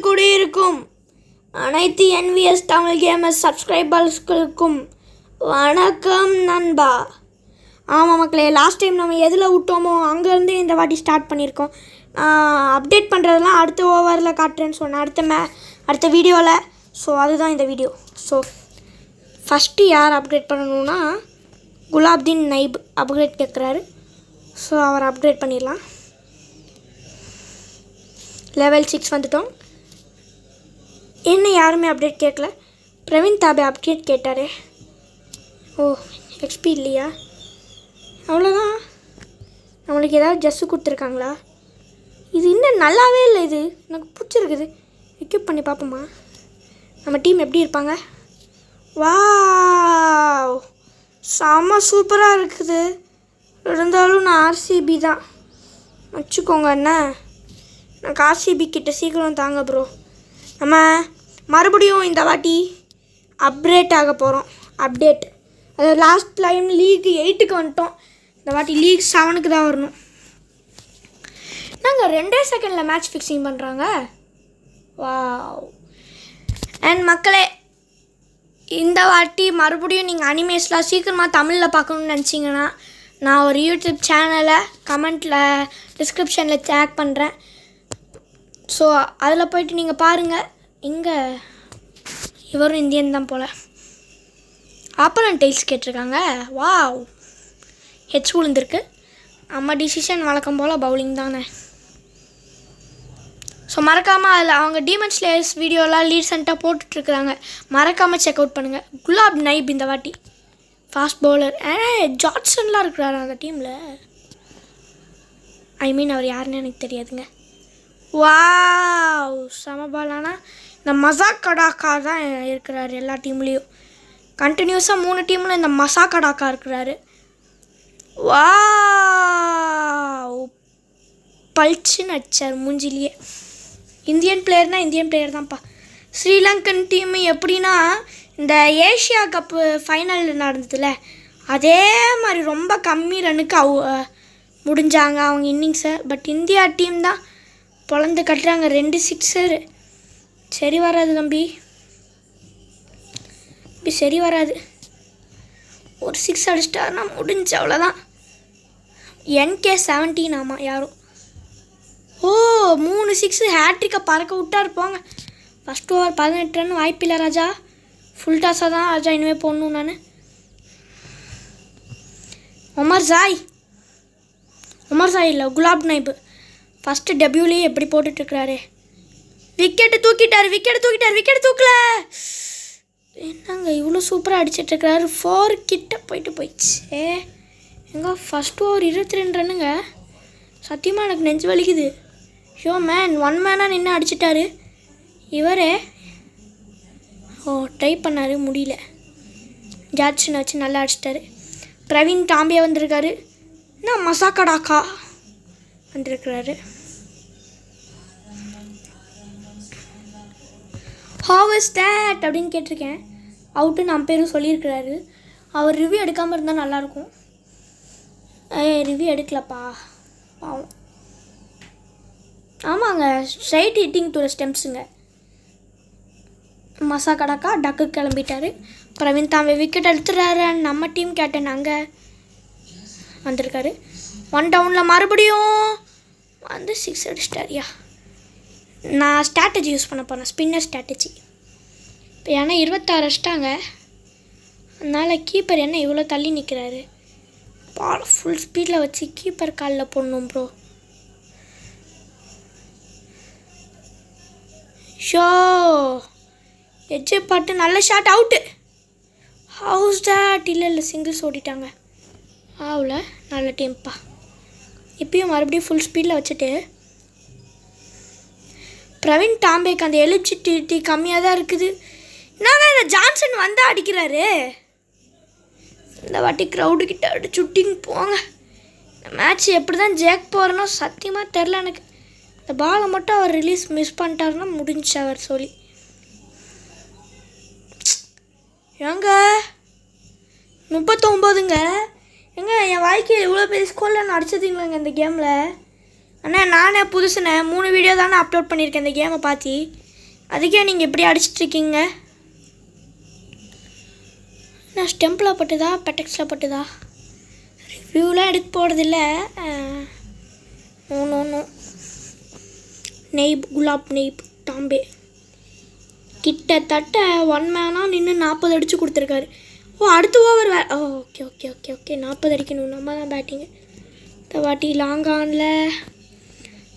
குடியிருக்கும் அனைத்து NVS Tamil gamers சப்ஸ்கிரைபர்ஸ்களுக்கும் வணக்கம் நண்பா. ஆமாம் மக்களே, லாஸ்ட் டைம் நம்ம எதில் விட்டோமோ அங்கேருந்து இந்த வாட்டி ஸ்டார்ட் பண்ணியிருக்கோம். அப்டேட் பண்ணுறதெல்லாம் அடுத்த ஓவரில் காட்டுறேன்னு சொன்னேன், அடுத்த வீடியோவில். ஸோ அதுதான் இந்த வீடியோ. ஸோ ஃபஸ்ட்டு யார் அப்கிரேட் பண்ணணுன்னா குலாப்தீன் நைப் அப்கிரேட் கேட்குறாரு. ஸோ அவர் அப்கிரேட் பண்ணிடலாம். லெவல் 6 வந்துட்டோம். இன்னும் யாருமே அப்டேட் கேட்கல. பிரவீன் தாபே அப்டேட் கேட்டார். ஓ, எக்ஸ்பி இல்லையா? அவ்வளோதான். நம்மளுக்கு ஏதாவது ஜஸ்ஸு கொடுத்துருக்காங்களா? இது இன்னும் நல்லாவே இல்லை. இது எனக்கு பிடிச்சிருக்குது. எக்யூப் பண்ணி பார்ப்போமா நம்ம டீம் எப்படி இருப்பாங்க. வாவ், செம்ம சூப்பராக இருக்குது. இருந்தாலும் நான் RCB தான் வச்சுக்கோங்க. என்ன, எனக்கு RCB கிட்ட சீக்கிரம் தாங்க ப்ரோ. நம்ம மறுபடியும் இந்த வாட்டி அப்டேட் ஆக போகிறோம். அப்டேட், அது லாஸ்ட் டைம் லீக் 8க்கு வந்துட்டோம். இந்த வாட்டி லீக் 7க்கு தான் வரணும். நாங்கள் 2 செகண்டில் மேட்ச் ஃபிக்ஸிங் பண்ணுறாங்க. வாவ். அண்ட் மக்களே, இந்த வாட்டி மறுபடியும் நீங்கள் அனிமேஸ்லாம் சீக்கிரமாக தமிழில் பார்க்கணுன்னு நினச்சிங்கன்னா நான் ஒரு யூடியூப் சேனலை கமெண்ட்டில் டிஸ்கிரிப்ஷனில் டேக் பண்ணுறேன். ஸோ அதில் போய்ட்டு நீங்கள் பாருங்கள். இங்கே இவரும் இந்தியன் தான் போல். ஆப்பனன்ட் டைல்ஸ் கேட்டிருக்காங்க. வாவ், ஹெச் விழுந்திருக்கு. நம்ம டிசிஷன் வழக்கம் போல் பவுலிங் தானே. ஸோ மறக்காமல் அதில் அவங்க டீமன் ஸ்லேயர்ஸ் வீடியோலாம் ரீசெண்டாக போட்டுட்ருக்குறாங்க. மறக்காமல் செக் அவுட் பண்ணுங்கள். குலாப் நைப் இந்த வாட்டி ஃபாஸ்ட் பவுலர். ஜாட்சன்லாம் இருக்கிறாரு அந்த டீமில். ஐ மீன் அவர் யாருன்னு எனக்கு தெரியாதுங்க. வாவ், செம பால். ஆனால் இந்த மசாக் கடாக்கா தான் இருக்கிறாரு எல்லா டீம்லேயும். கண்டினியூஸாக 3 டீமில் இந்த மசாக் கடாக்கா இருக்கிறாரு. வாவ், பல்ச்சுன்னு அடிச்சார் மூஞ்சிலேயே. இந்தியன் பிளேயர்னால் இந்தியன் பிளேயர் தான்ப்பா. ஸ்ரீலங்கன் டீம் எப்படின்னா, இந்த ஏஷியா கப்பு ஃபைனல் நடந்ததில்ல, அதே மாதிரி ரொம்ப கம்மி ரன்னுக்கு முடிஞ்சாங்க அவங்க இன்னிங்ஸை. பட் இந்தியா டீம் தான் பொழந்து கட்டுறாங்க. 2 சிக்ஸர். சரி வராது தம்பி, இப்படி சரி வராது. ஒரு 6 அடிச்சிட்டாருன்னா முடிஞ்சு, அவ்வளோதான். NK17 ஆமாம் யாரும். ஓ, 3 6 ஹேட்ரிக்கை பறக்க விட்டா இருப்பாங்க. First over 18 run. வாய்ப்பில்லை ராஜா. ஃபுல் டாஸாக தான் ராஜா இனிமேல் போடணும் நான். உமர் ஜாய் இல்லை, குலாப் நைப் ஃபஸ்ட்டு டெபியூலேயே எப்படி போட்டுட்ருக்கிறாரு. விக்கெட்டு தூக்கல. என்னங்க இவ்வளோ சூப்பராக அடிச்சிட்ருக்கிறாரு. 4 கிட்ட போயிடுச்சு. எங்க ஃபஸ்ட் ஓவர் 22 ரன்னுங்க. சத்தியமாக எனக்கு நெஞ்சு வலிக்குது. ஷோ மேன், 1 மேனாக நின்று அடிச்சிட்டாரு இவரே. ஓ, ட்ரை பண்ணார், முடியல. ஜாட்சனை வச்சு நல்லா அடிச்சிட்டாரு. பிரவீன் தாம்பே வந்திருக்காரு. நான் மசாக்கடாக்கா வந்திருக்கிறாரு. ஹவ் இஸ் தட் அப்படின்னு கேட்டிருக்கேன். அவுட்டுன்னு அம்பேரும் சொல்லியிருக்கிறாரு. அவர் ரிவ்யூ எடுக்காமல் இருந்தால் நல்லாயிருக்கும். ரிவ்யூ எடுக்கலப்பா, பாவம். ஆமாங்க, ஸ்ட்ரைட் ஹிட்டிங் டு ஸ்டெம்ஸுங்க. மசா கடாக்கா டக்கு கிளம்பிட்டாரு. பிரவீன் தாம்பே விக்கெட் எடுத்துறாரு. நம்ம டீம் கேப்டன் அங்கே வந்திருக்காரு. 1 டவுனில் மறுபடியும் வந்து 6 அடிச்சிட்டாரியா. நான் ஸ்ட்ராட்டஜி யூஸ் பண்ண போகிறேன், ஸ்பின்னர் ஸ்ட்ராட்டஜி. இப்போ ஏன்னா 26 அடிச்சிட்டாங்க, அதனால் கீப்பர் என்ன இவ்வளோ தள்ளி நிற்கிறாரு. பால் ஃபுல் ஸ்பீடில் வச்சு கீப்பர் காலில் போடணும் ப்ரோ. ஷோ எஜ்ஜை பாட்டு நல்ல ஷாட். அவுட்டு. House that? இல்லை சிங்கிள்ஸ் ஓடிட்டாங்க. ஆவில் நல்ல டீம்ப்பா. இப்பயும் மறுபடியும் ஃபுல் ஸ்பீடில் வச்சுட்டு பிரவீன் தாம்பேக்கு அந்த எலிஜிபிலிட்டி கம்மியாக தான் இருக்குது. நாங்கள் இந்த ஜான்சன் வந்தால் அடிக்கிறாரு. இந்த வாட்டி க்ரௌடு கிட்ட சுட்டிங் போங்க. இந்த மேட்ச் எப்படி தான் ஜெயிக்க போகிறேனோ சத்தியமாக தெரில எனக்கு. இந்த பாலை மட்டும் அவர் மிஸ் பண்ணிட்டாருன்னா முடிஞ்சு அவர் சொல்லி. ஏங்க 39ங்க. ஏங்க என் வாழ்க்கையில் இவ்வளோ பெரிய ஸ்கோரில் நான் அடிச்சதுங்களாங்க இந்த கேமில். அண்ணா நானே புதுசுண்ணே 3 வீடியோ தானே அப்லோட் பண்ணியிருக்கேன் இந்த கேமை பார்த்து. அதுக்கே நீங்கள் இப்படி அடிச்சிட்ருக்கீங்க. நான் ஸ்டெம்பில் பட்டுதா பெட்டெக்ஸில் பட்டுதா ரிவ்யூலாம் எடுக்க போகிறதில்ல. நோ நெய்ப் குலாப் நெய்ப் டாம்பே கிட்டத்தட்ட 1 மேனாக நின்று 40 அடித்து கொடுத்துருக்காரு. அடுத்த ஓவர் ஓகே 40 அடிக்கணும். நம்ம தான் பேட்டிங்கு. இந்த வாட்டி லாங் ஆனில்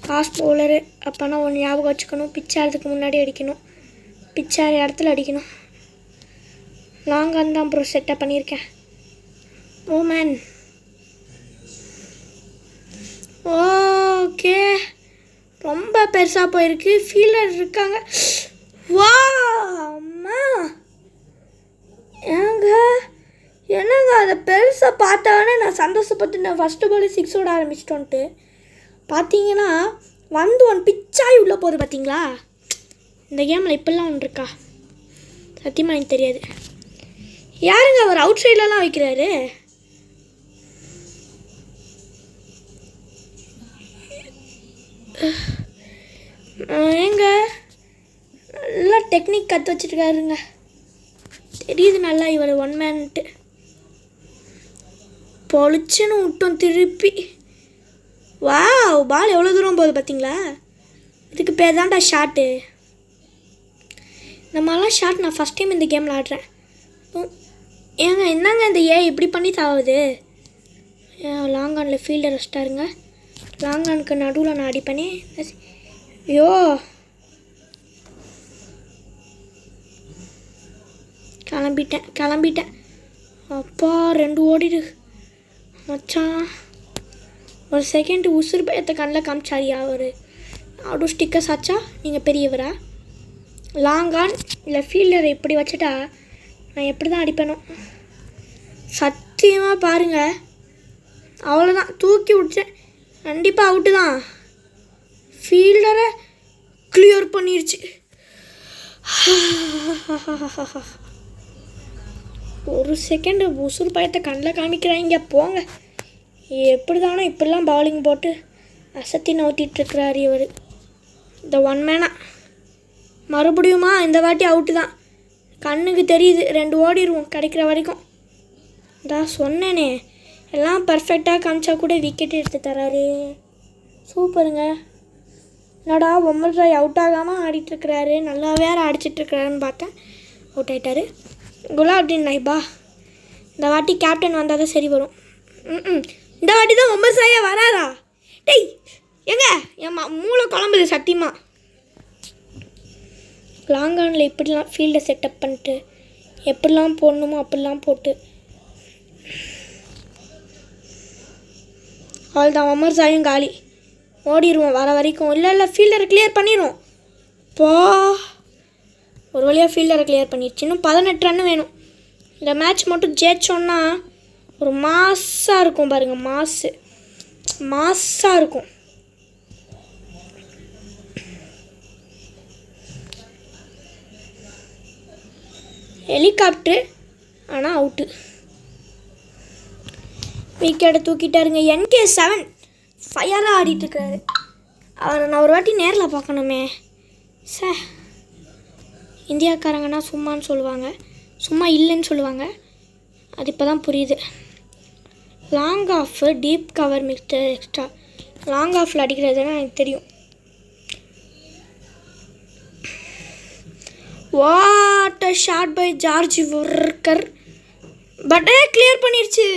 ஃபாஸ்ட் பவுலரு. அப்போனா ஒன்று ஞாபகம் வச்சுக்கணும், பிச் ஆகிறதுக்கு முன்னாடி அடிக்கணும், பிச் ஆகிற இடத்துல அடிக்கணும். லாங் ஆன் தான் ப்ரோ செட்டப் பண்ணியிருக்கேன். ஓ மேன் ஓகே ரொம்ப பெருசாக போயிருக்கு. ஃபீல்டர் இருக்காங்க. வா அம்மா என்னங்க அதை பெருசாக பார்த்தானே நான் சந்தோஷப்பட்டு நான் ஃபஸ்ட்டு பால் 6 ஓட ஆரம்பிச்சிட்டோன்ட்டு பார்த்தீங்கன்னா வந்து ஒன் பிச்சாகி உள்ளே போகுது. பார்த்தீங்களா இந்த கேமில் இப்படிலாம் ஒன்று இருக்கா? சத்தியமாக எனக்கு தெரியாது. யாருங்க அவர் அவுட் சைட்லலாம் வைக்கிறாரு? ஏங்க நல்லா டெக்னிக் கற்று வச்சுருக்காருங்க. தெரியுது நல்லா இவர் 1 மேன்ட்டு. பொழிச்சுன்னு விட்டோம் திருப்பி. வா பால் எவ்வளோ தூரம் போகுது பார்த்தீங்களா? இதுக்கு பேர் தான்டா ஷாட்டு. இந்த மாதிரிலாம் ஷாட் நான் ஃபஸ்ட் டைம் இந்த கேமில் ஆடுறேன். ஏங்க என்னங்க இந்த இப்படி பண்ணி தாவுது? லாங் ஆனில் ஃபீல்டர் வச்சிட்டாருங்க. லாங் ஆனுக்கு நடுவில் நான் அடிப்பேனே. ஐயோ கிளம்பிட்டேன். அப்பா 2 ஓடிடு மச்சான். ஒரு செகண்ட் உசுறு பயத்தை கண்ணில் காமிச்சாரியா அவர். அவுட் ஸ்டிக்கர்ஸ் ஆச்சா? நீங்கள் பெரியவரா? லாங் ஆன் இல்லை ஃபீல்டரை இப்படி வச்சுட்டா நான் எப்படி தான் அடிப்பேனோ சத்தியமாக பாருங்கள். அவ்வளோதான் தூக்கி விட்டேன். கண்டிப்பாக அவுட்டு தான். ஃபீல்டரை கிளியர் பண்ணிருச்சு. ஒரு செகண்டு உசுறு பயத்தை கண்ணில் காமிக்கிறாங்க. போங்க எப்படி தானோ இப்படிலாம் பவுலிங் போட்டு அசத்தி நோட்டிகிட்ருக்கிறாரு இவர். இந்த 1 மேனா மறுபடியுமா இந்த வாட்டி அவுட்டு தான். கண்ணுக்கு தெரியுது. 2 ஓடிடுவோம் கிடைக்கிற வரைக்கும். தான் சொன்னேனே எல்லாம் பர்ஃபெக்டாக காமிச்சா கூட விக்கெட் எடுத்து தராரு. சூப்பருங்க. என்னடா பொம்மல் ராய் அவுட் ஆகாமல் ஆடிட்டுருக்கிறாரு, நல்லா வேறு அடிச்சிட்ருக்கிறாருன்னு பார்த்தேன். அவுட் ஆகிட்டார். குலாப்தீன் நைபா இந்த வாட்டி கேப்டன் வந்தால் தான் சரி வரும். இந்த வாட்டி தான் பொம்மல் ராயா வராரா? டேய் எங்க என் மூளை குழம்புது சத்தியமாக. லாங் ஆனில் இப்படிலாம் ஃபீல்டை செட்டப் பண்ணிட்டு எப்படிலாம் போடணுமோ அப்படிலாம் போட்டு அவ்வளோதான். ஒமர் சாயும் காலி. ஓடிடுவோம் வர வரைக்கும். இல்லை ஃபீல்டரை கிளியர் பண்ணிடுவோம். இப்போ ஒரு வழியாக ஃபீல்டரை கிளியர் பண்ணிடுச்சு. இன்னும் 18 ரன் வேணும். இந்த மேட்ச் மட்டும் ஜெயிச்சோன்னா ஒரு மாஸாக இருக்கும் பாருங்கள். மாஸாக இருக்கும். ஹெலிகாப்டரு ஆனால் அவுட்டு. விக்கெட்டை தூக்கிட்டாருங்க. NK7 ஃபயராக ஆடிட்டுருக்காரு. அவரை நான் ஒரு வாட்டி நேரில் பார்க்கணுமே. இந்தியாக்காரங்கன்னா சும்மான்னு சொல்லுவாங்க, சும்மா இல்லைன்னு சொல்லுவாங்க. அது இப்போ தான் புரியுது. Long off deep cover mixer extra. Long ஆஃபில் அடிக்கிறதுனா எனக்கு தெரியும். What a shot by George Worker. பட்டே கிளியர் பண்ணிடுச்சு.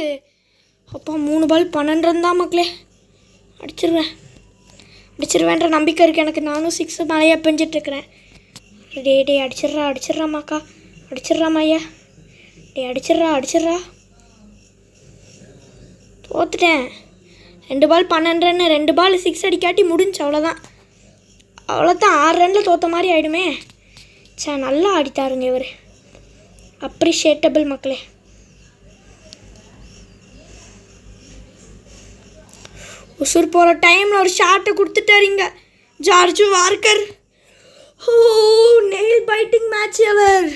அப்பா 3 பால் 12 ரன் தான் மக்களே. அடிச்சிருவேன்ற நம்பிக்கை இருக்குது எனக்கு. நானும் 6 மழையாக பெஞ்சிட்ருக்கிறேன். டே அடிச்சிட்றாமாக்கா. அடிச்சிட்றாமாய்யா. அடிச்சிட்றா. தோத்துட்டேன். 2 பால் 12 ரன், 2 பால் 6 அடிக்காட்டி முடிஞ்சு. அவ்வளோதான் 6 ரனில் தோற்ற மாதிரி ஆகிடுமே. நல்லா ஆடித்தாருங்க இவர். அப்ரிஷியேட்டபிள் மக்களே. உசுர் போகிற டைமில் ஒரு ஷாட்டை கொடுத்துட்டாருங்க ஜார்ஜ் வார்க்கர். நெயில் பைட்டிங் மேட்ச் அவர்.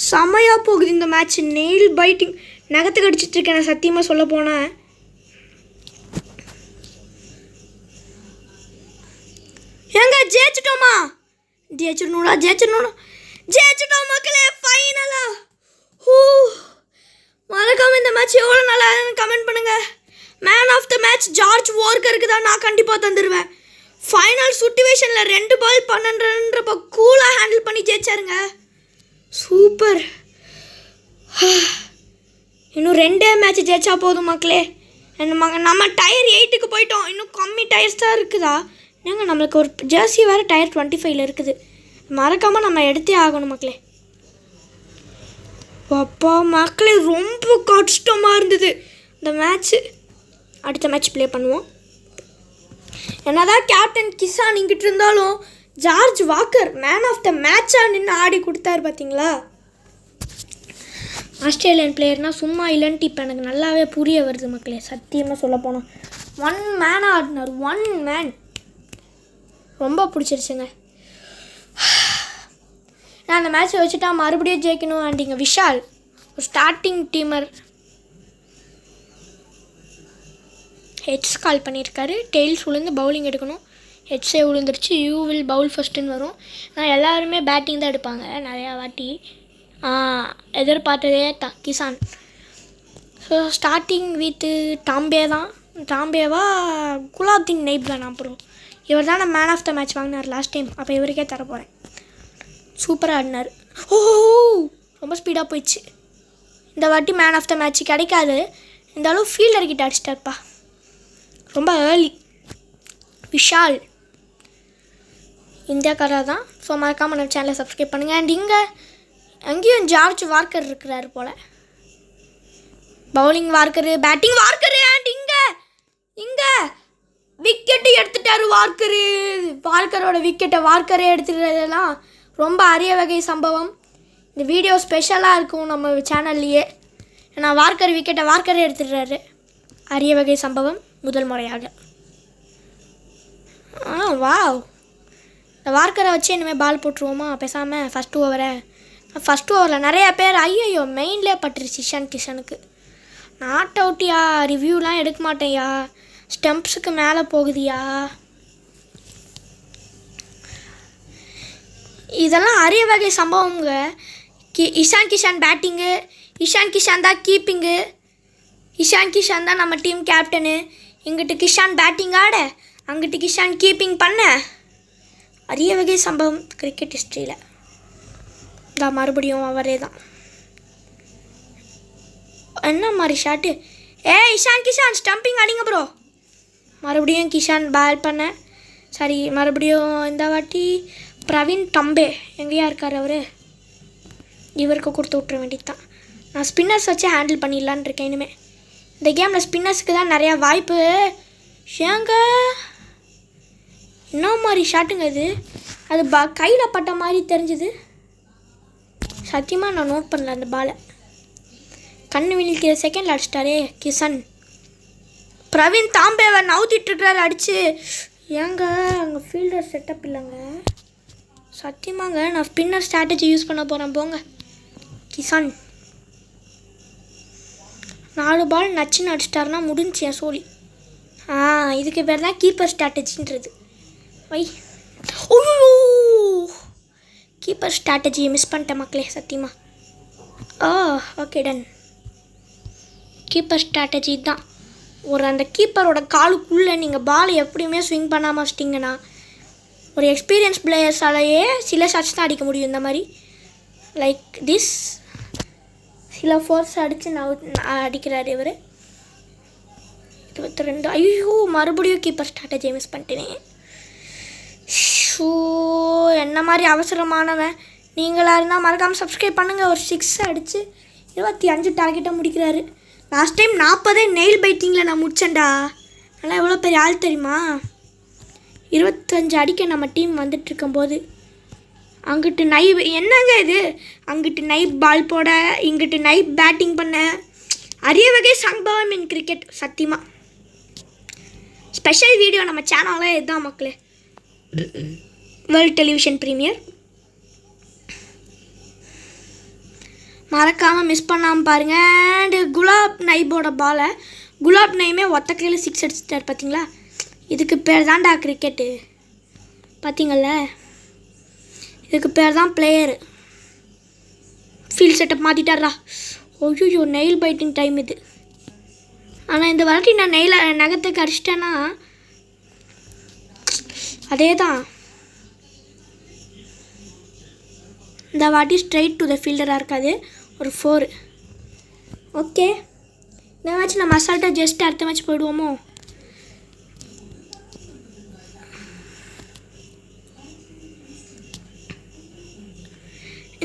செமையாக போகுது இந்த மேட்ச். நெயில் பைட்டிங் நகத்துக்கு அடிச்சிட்ருக்கேன் நான் சத்தியமாக சொல்ல போனேன். ஏங்க ஜெயிச்சிட்டோமா? ஜெயிச்சிட்டோம் மக்களே, ஃபைனலா. மறக்காம இந்த மேட்ச் எவ்வளோ நல்லா கமெண்ட் பண்ணுங்க. Man of the match George வாக்கருக்கு தான் நான் கண்டிப்பாக தந்துடுவேன். ஃபைனல் சுச்சுவேஷனில் 2 பால் 12 ரன்றப்போ கூலாக ஹேண்டில் பண்ணி ஜெயிச்சாருங்க. சூப்பர். இன்னும் 2 மேட்ச் ஜெயிச்சா போதும் மக்களே. நம்ம டயர் 8க்கு போயிட்டோம். இன்னும் கம்மி டயர்ஸ் தான் இருக்குதா? ஏங்க நம்மளுக்கு ஒரு ஜெர்சி வேறு டயர் 25ல் இருக்குது. மறக்காமல் நம்ம எடுத்தே ஆகணும் மக்களே. அப்பா மக்களே, ரொம்ப கஷ்டமாக இருந்தது இந்த மேட்ச்சு. அடுத்த மேட்ச் ப்ளே பண்ணுவோம். என்னதான் கேப்டன் கிசான் இங்கிட்டு இருந்தாலும் George Walker man of the மேட்சாக நின்று ஆடி கொடுத்தாரு பார்த்தீங்களா. ஆஸ்திரேலியன் பிளேயர்னால் சும்மா இல்லைன்ட்டு இப்போ எனக்கு நல்லாவே புரிய வருது மக்களே. சத்தியமாக சொல்ல போனோம், 1 மேனாக ஆடினார். 1 மேன் ரொம்ப பிடிச்சிருச்சுங்க. நான் அந்த மேட்ச்சை வச்சுட்டா மறுபடியும் ஜெயிக்கணும். அண்ட் இங்கே விஷால் ஒரு ஸ்டார்டிங் டீமர் ஹெட்ஸ் கால் பண்ணியிருக்காரு. டெய்ல்ஸ் விழுந்து பவுலிங் எடுக்கணும். ஹெட்ஸே விழுந்துருச்சு. யூ வில் பவுல் ஃபஸ்ட்டுன்னு வரும். ஆனால் எல்லாருமே பேட்டிங் தான் எடுப்பாங்க நிறையா வாட்டி. எதிர்பார்த்ததே Kisan. So starting with டாம்பேவா குலாப்தீன் Naib தான். அப்புறம் இவர் தான் நான் மேன் ஆஃப் த மேட்ச் வாங்கினார் லாஸ்ட் டைம். அப்போ இவருக்கே தர போகிறேன். சூப்பராக ஆடினார். ரொம்ப ஸ்பீடாக போயிடுச்சு. இந்த வாட்டி மேன் ஆஃப் த மேட்ச் கிடைக்காது. இந்த அளவு ஃபீல்டர் கிட்ட அடிச்சிட்டார்ப்பா, ரொம்ப ஏர்லி. விஷால் இந்தியாக்காரர் தான். ஸோ மறக்காமல் நம்ம சேனலை சப்ஸ்கிரைப் பண்ணுங்கள். அண்ட் அங்கேயும் ஜார்ஜ் வாக்கர் இருக்கிறாரு போல். Bowling Walker, batting Walker. And இங்கே விக்கெட்டு எடுத்துட்டார் வார்க்கரோட விக்கெட்டை வார்க்கரே எடுத்துக்கிறதெல்லாம் ரொம்ப அரிய வகை சம்பவம். இந்த வீடியோ ஸ்பெஷலாக இருக்கும் நம்ம சேனல்லையே. ஏன்னா விக்கெட்டை எடுத்துடுறாரு. அரிய வகை சம்பவம் முதல் முறையாக. வாவ். இந்த வார்க்கரை வச்சு இனிமேல் பால் போட்டுருவோமா பேசாமல் ஃபஸ்ட் ஓவரில் நிறையா பேர் ஐயோ மெயின்லேயே பட்டுருச்சு இஷான் கிஷனுக்கு. நாட் அவுட்யா, ரிவ்யூலாம் எடுக்க மாட்டேன்யா, ஸ்டெம்ப்ஸுக்கு மேலே போகுதியா. இதெல்லாம் அரிய வகை சம்பவங்க. இஷான் கிஷான் பேட்டிங்கு, இஷான் கிஷான் தான் கீப்பிங்கு, இஷான் கிஷான் தான் நம்ம டீம் கேப்டனு. இங்கிட்டு கிஷான் பேட்டிங் ஆட, அங்கிட்டு கிஷான் கீப்பிங் பண்ண. அரிய வகை சம்பவம் கிரிக்கெட் ஹிஸ்ட்ரியில். தான் மறுபடியும் அவரே தான். என்ன மாதிரி ஷாட்டு. இஷான் கிஷான் ஸ்டம்பிங் அடிங்க ப்ரோ. மறுபடியும் கிஷான் பால் பண்ண. சரி, மறுபடியும் இந்த வாட்டி பிரவீன் தம்பே எங்கேயா இருக்கார் அவர்? இவருக்கு கொடுத்து விட்ற வேண்டியது தான். நான் ஸ்பின்னர்ஸ் வச்சு ஹேண்டில் பண்ணிடலான் இருக்கேன் இனிமேல். இந்த கேமில் ஸ்பின்னர்ஸுக்கு தான் நிறையா வாய்ப்பு. ஏங்க என்ன மாதிரி ஷாட்டுங்க இது? அது கையில் பட்ட மாதிரி தெரிஞ்சுது. சத்தியமாக நான் நோட் பண்ணல அந்த பாலை. கண்ணு விழிக்கிற செகண்டில் அடிச்சிட்டாரே கிஷன். பிரவீன் தாம்பேவை நவுத்திட்டுருக்கிறாரு அடிச்சு. ஏங்க அங்கே ஃபீல்டர் செட்டப் இல்லைங்க. சத்தியமாங்க நான் ஸ்பின்னர் ஸ்ட்ராட்டஜி யூஸ் பண்ண போகிறேன் போங்க. கிஷான் 4 பால் நச்சுன்னு அடிச்சிட்டாருன்னா முடிஞ்சு என் சோழி. இதுக்கு பேர் தான் கீப்பர் ஸ்ட்ராட்டஜின்றது. கீப்பர் ஸ்ட்ராட்டஜியை மிஸ் பண்ணிட்டேன் மக்களே சத்தியமா. Okay done. கீப்பர் ஸ்ட்ராட்டஜி தான். அந்த கீப்பரோட காலுக்குள்ளே நீங்கள் பால் எப்படியுமே ஸ்விங் பண்ணாமல் வச்சிட்டிங்கன்னா ஒரு எக்ஸ்பீரியன்ஸ் பிளேயர்ஸாலேயே சில ஷாட்ஸ் தான் அடிக்க முடியும். இந்த மாதிரி லைக் திஸ் சில ஃபோர்ஸ் அடித்து அடிக்கிறார் இவர். 22. ஐயோ மறுபடியும் கீப்பர் ஸ்ட்ராட்டஜியை மிஸ் பண்ணிட்டேனே. ஷோ என்ன மாதிரி அவசரமானவன். நீங்களாக இருந்தால் மறக்காமல் சப்ஸ்கிரைப் பண்ணுங்கள். ஒரு 6 அடித்து 25 டார்கெட்டை முடிக்கிறாரு. லாஸ்ட் டைம் 40 நெயில் பைட்டிங்கில் நான் முடித்தேன்டா. நல்லா எவ்வளோ பெரிய ஆள் தெரியுமா? 25 அடிக்க நம்ம டீம் வந்துட்டுருக்கும்போது அங்கிட்டு நைப் என்னங்க இது? அங்கிட்டு நைப் பால் போட, இங்கிட்டு நைப் பேட்டிங் பண்ண. அரிய வகை சம்பவம் இன் கிரிக்கெட் சத்தியமாக. ஸ்பெஷல் வீடியோ நம்ம சேனலில் இதுதான் மக்களே. வேர்ல்ட் டெலிவிஷன் ப்ரீமியர் மறக்காமல் மிஸ் பண்ணாமல் பாருங்கள். அண்டு குலாப் நைபோட பாலை குலாப் நைமே ஒத்த கையில் 6 அடிச்சிட்டார் பார்த்தீங்களா? இதுக்கு பேர் தான்டா கிரிக்கெட்டு. பார்த்தீங்கள இதுக்கு பேர் தான் பிளேயரு. Field setup மாற்றிட்டாரா? ஐயோ நெயில் பைட்டிங் டைம் இது. ஆனால் இந்த வாட்டி நான் நகத்துக்கு அடிச்சிட்டேன்னா அதே தான். இந்த வாட்டி ஸ்ட்ரைட் டு த ஃபீல்டராக இருக்காது. ஒரு 4. ஓகே, இந்த மேட்ச் நம்ம அசால்ட்டாக ஜஸ்ட் அடுத்த மேட்ச் போயிடுவோமோ?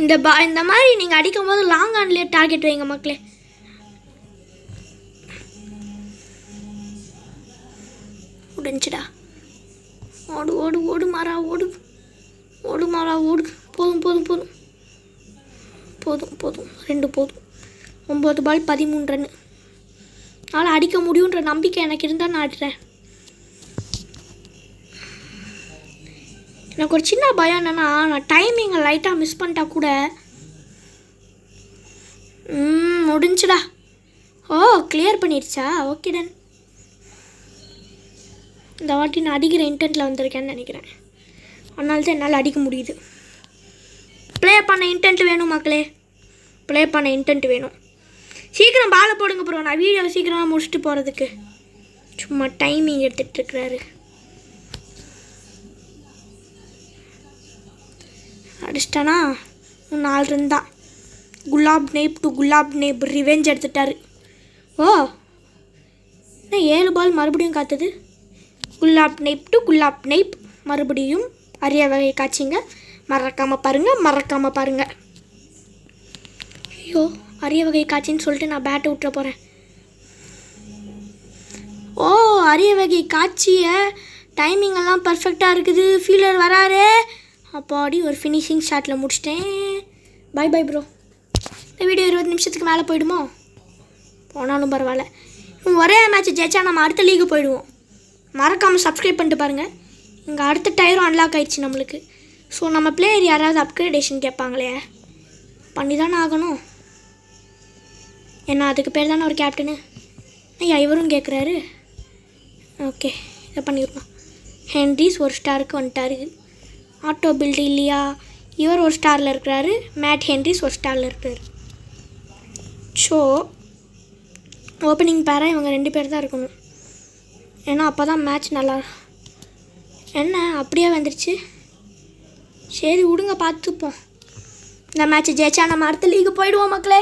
இந்த மாதிரி நீங்கள் அடிக்கும் போது லாங் ஆன்லேயே டார்கெட் வைங்க மக்களே. முடிஞ்சுடா. ஓடு ஓடு ஓடு மாறா ஓடு, ஓடு மாறா ஓடு. போதும் போதும் போதும் போதும் போதும் 2 போதும். 9 பால் 13 ரன். அதனால் அடிக்க முடியுன்ற நம்பிக்கை எனக்கு இருந்தால் நான் ஆடுறேன். எனக்கு ஒரு சின்ன பயம் என்னென்னா, நான் டைமிங்கை லைட்டாக மிஸ் பண்ணிட்டா கூட முடிஞ்சுடா. ஓ கிளியர் பண்ணிடுச்சா? Okay done. இந்த வாட்டி நான் அடிக்கிற இன்டென்ட்டில் வந்திருக்கேன்னு நினைக்கிறேன். அதனால தான் என்னால் அடிக்க முடியுது. ப்ளே பண்ண இன்டென்ட் வேணும் மக்களே, ப்ளே பண்ண இன்டென்ட் வேணும். சீக்கிரம் பாலை போடுங்க ப்ரோ, நான் வீடியோ சீக்கிரமாக முடிச்சுட்டு போகிறதுக்கு. சும்மா டைமிங் எடுத்துகிட்ருக்கிறாரு. அடிச்சிட்டானா? 4 ரன் தான். Gulab nap to gulab nap revenge எடுத்துட்டாரு. ஓ என்ன 7 பால் மறுபடியும் காத்துது. குலாப் நெய்ப் டு குலாப் நெய்ப் மறுபடியும் அரிய வகை காய்ச்சிங்க. மறக்காமல் பாருங்கள். ஐயோ அரிய வகை காய்ச்சின்னு சொல்லிட்டு நான் பேட்டை விட்டுற போகிறேன். ஓ அரிய வகை காய்ச்சிய டைமிங்கெல்லாம் பர்ஃபெக்டாக இருக்குது. ஃபீல்டர் வராரு. அப்பாடி ஒரு ஃபினிஷிங் ஷாட்டில் முடிச்சிட்டேன். Bye bye bro. இந்த வீடியோ 20 நிமிஷத்துக்கு மேலே போயிடுமோ? போனாலும் பரவாயில்ல. ஒரே மேட்ச் ஜெயிச்சா நம்ம அடுத்த லீக்கு போயிடுவோம். மறக்காமல் சப்ஸ்கிரைப் பண்ணிட்டு பாருங்கள். இங்கே அடுத்த டயரும் அன்லாக் ஆகிடுச்சு நம்மளுக்கு. ஸோ நம்ம பிளேயர் யாராவது அப்கிரேடேஷன் கேட்பாங்களே, பண்ணி தானே ஆகணும். ஏன்னா அதுக்கு பேர் தானே ஒரு கேப்டனு. ஐயா இவரும் கேட்குறாரு. ஓகே இதை பண்ணிடுவோம். ஹென்ரிஸ் ஒரு ஸ்டாருக்கு வந்துட்டார். ஆட்டோ பில்டு இல்லையா? இவர் ஒரு ஸ்டாரில் இருக்கிறாரு. மேட் ஹென்ரிஸ் ஒரு ஸ்டாரில் இருக்கிறாரு. ஸோ ஓப்பனிங் பேராக இவங்க 2 பேர் தான் இருக்கணும். ஏன்னா அப்போ தான் மேட்ச் நல்லா. என்ன அப்படியே வந்துடுச்சு? சரி விடுங்க, பார்த்துப்போம். இந்த மேட்ச் ஜெயிச்சா நம்ம அடுத்த லீக்கு போயிடுவோம் மக்களே.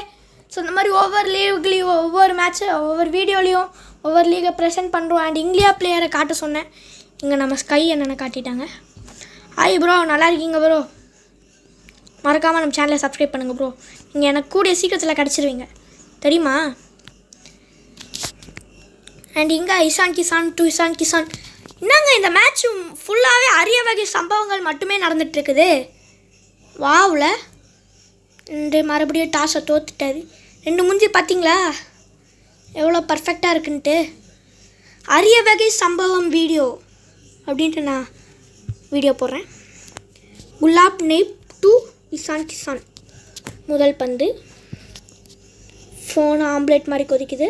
ஸோ இந்த மாதிரி ஒவ்வொரு லீக்லேயும் ஒவ்வொரு மேட்ச்சை ஒவ்வொரு வீடியோலையும் ஒவ்வொரு லீகை ப்ரெசென்ட் பண்ணுறோம். அண்ட் இந்தியா பிளேயரை காட்ட சொன்னேன். இங்கே நம்ம ஸ்கை என்னென்ன காட்டிட்டாங்க. ஹாய் ப்ரோ, நல்லா இருக்கீங்க ப்ரோ. மறக்காமல் நம்ம சேனலை சப்ஸ்கிரைப் பண்ணுங்கள் ப்ரோ. நீங்கள் எனக்கு கூடிய சீக்கிரத்தில் கிடச்சிருவீங்க தெரியுமா? அண்ட் இங்கே இசான் கிசான் டு இசான் கிசான். என்னங்க இந்த மேட்ச் ஃபுல்லாகவே அரிய வகை சம்பவங்கள் மட்டுமே நடந்துகிட்ருக்குது. வாவில் 2 மறுபடியும் டாஸை தோத்துட்டாரு. 2 முஞ்சி பார்த்தீங்களா எவ்வளோ பர்ஃபெக்டாக இருக்குன்ட்டு. அரிய வகை சம்பவம் வீடியோ அப்படின்ட்டு நான் வீடியோ போடுறேன். குலாப் நெய்ப் டு இசான் கிசான். முதல் பந்து. ஃபோன் ஆம்லேட் மாதிரி கொதிக்குது.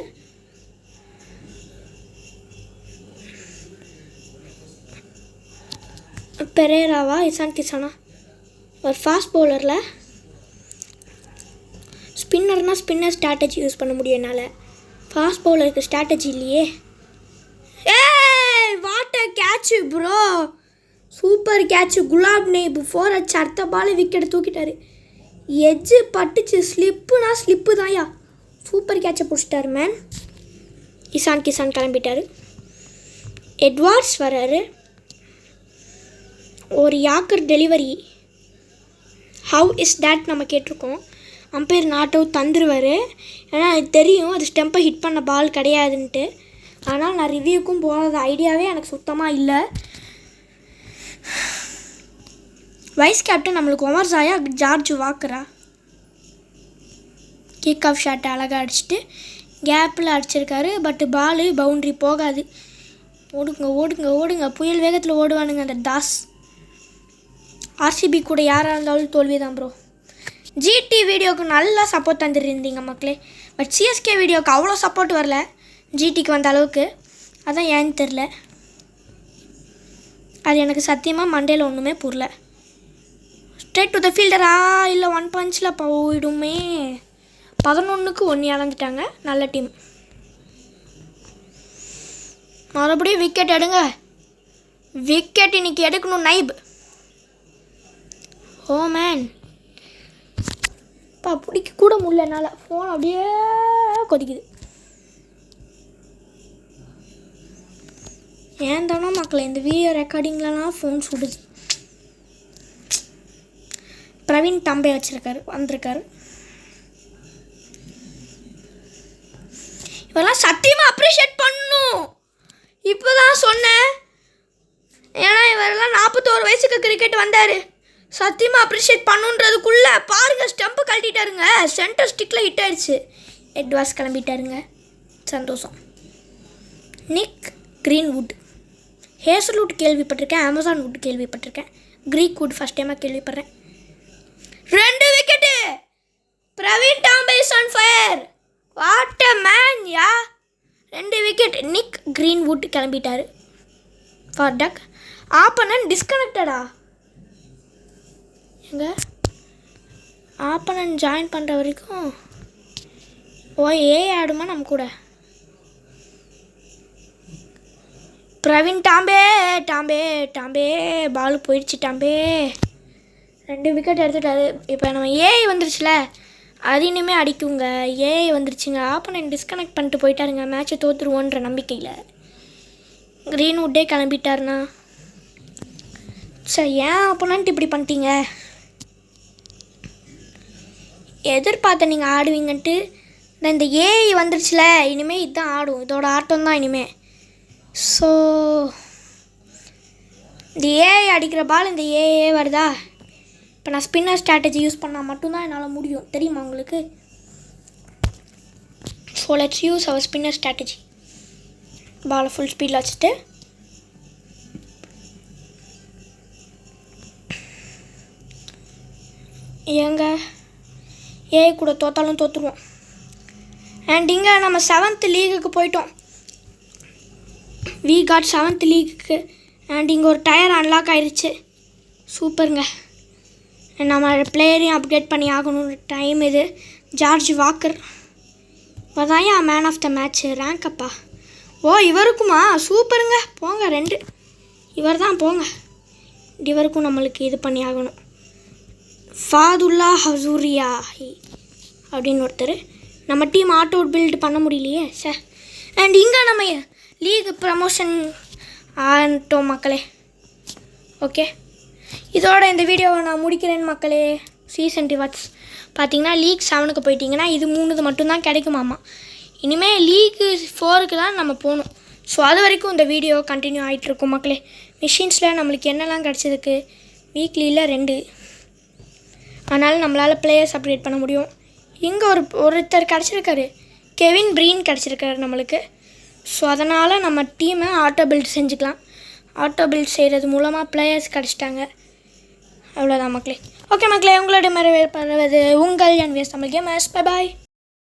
பெரேராவா இசான் கிசானா? ஒரு ஃபாஸ்ட் பவுலரில் ஸ்பின்னர்னால் ஸ்பின்னர் ஸ்ட்ராட்டஜி யூஸ் பண்ண முடியும் என்னால். ஃபாஸ்ட் பவுலருக்கு ஸ்ட்ராட்டஜி இல்லையே. What a catch bro, super catch. குலாப் நெய்ப் 4 அடிச்சு அடுத்த பால் விக்கெட் தூக்கிட்டாரு. எஜ்ஜு பட்டுச்சு. ஸ்லிப்புனா ஸ்லிப்பு தான்யா. சூப்பர் கேட்சை பிடிச்சிட்டாரு மேன். இசான் கிசான் கிளம்பிட்டார். எட்வார்ட்ஸ் வராரு. ஒரு yorker delivery. How is that நம்ம கேட்டிருக்கோம். அம்பையர் நாட் அவுட் தந்துடுவார். ஏன்னா அது தெரியும் அது ஸ்டெம்பை ஹிட் பண்ண பால் கிடையாதுன்ட்டு. ஆனால் நான் ரிவ்யூக்கும் போகிறது ஐடியாவே எனக்கு சுத்தமாக இல்லை. வைஸ் கேப்டன் நம்மளுக்கு Omar Jaya George வாக்கரா. Kick of ஷாட்டை அழகாக அடிச்சுட்டு கேப்பில் அடிச்சிருக்காரு. பட்டு பால் பவுண்ட்ரி போகாது. ஓடுங்க ஓடுங்க ஓடுங்க, புயல் வேகத்தில் ஓடுவானுங்க அந்த தாஸ். ஆர்சிபி கூட யாராக இருந்தாலும் தோல்வி தான் ப்ரோ. ஜிடி வீடியோவுக்கு நல்லா சப்போர்ட் தந்துருந்தீங்க மக்களே. பட் சிஎஸ்கே வீடியோவுக்கு அவ்வளோ சப்போர்ட் வரல ஜிடிக்கு வந்த அளவுக்கு. அதான் ஏன்னு தெரில. அது எனக்கு சத்தியமாக மண்டேல ஒன்றுமே புரியல. ஸ்ட்ரெயிட் டு த ஃபீல்டரா இல்லை ஒன் பஞ்சில் போயிடுமே. 11க்கு 1 இழந்துட்டாங்க. நல்ல டீம். மறுபடியும் விக்கெட் எடுங்க. விக்கெட் இன்னைக்கு எடுக்கணும் நைப். ஓ மேன், பிடிக்க கூட முடியல என்னால். ஃபோன் அப்படியே கொதிக்குது. ஏன் தானோ மக்களை இந்த வீடியோ ரெக்கார்டிங்லலாம் ஃபோன் சுடுது. பிரவீன் தாம்பே வந்திருக்காரு. இவெல்லாம் சத்தியமாக அப்ரிஷியேட் பண்ணணும். இப்போ தான் சொன்னேன். ஏன்னா இவரெல்லாம் 41 வயசுக்கு கிரிக்கெட் வந்தார். சத்தியமாக அப்ரிஷியேட் பண்ணுன்றதுக்குள்ளே பாருங்கள் ஸ்டெம்பு கழட்டிட்டாருங்க. சென்டர் ஸ்டிக்கில் ஹிட் ஆயிடுச்சு. எட்வாஸ் கிளம்பிட்டாருங்க. சந்தோஷம். Nick Greenwood. ஹேசல்வுட் கேள்விப்பட்டிருக்கேன். அமேசான் வுட் கேள்விப்பட்டிருக்கேன். க்ரீக் வுட் ஃபஸ்ட் டைமாக கேள்விப்படுறேன். 2 wicket. Praveen Tambe is on fire. What a man யா. 2 விக்கெட். நிக் க்ரீன்வுட் கிளம்பிட்டாரு ஃபார் டக். ஆப்பனன் டிஸ்கனெக்டடா. எங்க ஆப்பனன் ஜாயின் பண்ணுற வரைக்கும் ஆடுமா நம்ம கூட. பிரவீன் டாம்பே பால் போயிடுச்சு. டாம்பே 2 விக்கெட் எடுத்துட்டாரு. இப்போ நம்ம வந்துருச்சுல, அது இனிமேல் அடிக்குங்க. வந்துருச்சுங்க. ஆப்பனன் டிஸ்கனெக்ட் பண்ணிட்டு போயிட்டாருங்க. மேட்சை தோற்றுருவோன்ற நம்பிக்கையில். க்ரீன்வுட்டே கிளம்பிட்டாருண்ணா. சார் ஏன் ஆப்பனன்ட்டு இப்படி பண்ணிட்டீங்க? எதிர்பார்த்த நீங்கள் ஆடுவீங்கன்ட்டு. இந்த வந்துருச்சுல, இனிமேல் இதுதான் ஆடும். இதோட ஆட்டம் தான் இனிமேல். ஸோ இந்த அடிக்கிற பால் இந்த வருதா. இப்போ நான் ஸ்பின்னர் ஸ்ட்ராட்டஜி யூஸ் பண்ணால் மட்டும்தான் என்னால் முடியும். தெரியுமா உங்களுக்கு? So let's use our spinner strategy. பாலை ஃபுல் ஸ்பீடில் வச்சுட்டு கூட தோத்தாலும் தோற்றுருவோம். அண்ட் இங்கே நம்ம 7th லீகுக்கு போயிட்டோம். We got 7th லீகுக்கு. அண்ட் இங்கே ஒரு டயர் அன்லாக் ஆயிடுச்சு. சூப்பருங்க. நம்ம பிளேயரையும் அப்டேட் பண்ணி ஆகணும். டைம் இது. ஜார்ஜ் வாக்கர் இப்போதான் man of the match. Rank அப்பா. இவருக்குமா? சூப்பருங்க. போங்க 2. இவர் தான் போங்க. இவருக்கும் நம்மளுக்கு இது பண்ணி ஆகணும். ஃபாதுல்லா ஹசூரியா அப்படின்னு ஒருத்தர். நம்ம டீம் ஆட்டோ பில்டு பண்ண முடியலையே சார். அண்ட் இங்கே நம்ம லீக் ப்ரமோஷன் ஆட்டோம் மக்களே. ஓகே, இதோட இந்த வீடியோவை நான் முடிக்கிறேன் மக்களே. சீசன் ரிவார்ட்ஸ் பார்த்தீங்கன்னா லீக் 7க்கு போயிட்டிங்கன்னா இது 3 மட்டும்தான் கிடைக்குமாம்மா. இனிமேல் லீக் 4க்கு தான் நம்ம போகணும். ஸோ அது வரைக்கும் இந்த வீடியோ கண்டினியூ ஆகிட்டுருக்கும் மக்களே. மிஷின்ஸில் நம்மளுக்கு என்னெல்லாம் கிடச்சிருக்கு? வீக்லியில் 2. அதனால் நம்மளால் பிளேயர்ஸ் அப்டேட் பண்ண முடியும். இங்கே ஒருத்தர் கிடச்சிருக்காரு. கெவின் ப்ரீன் கிடச்சிருக்காரு நம்மளுக்கு. ஸோ அதனால் நம்ம டீமை ஆட்டோ பில்ட் செஞ்சுக்கலாம். ஆட்டோ பில்ட் செய்கிறது மூலமாக பிளேயர்ஸ் கிடச்சிட்டாங்க. அவ்வளோதான் மக்களே. ஓகே மக்களே, உங்களோட மாதிரி பண்ணுவது உங்கள் NVS Tamil gamers. Bye bye.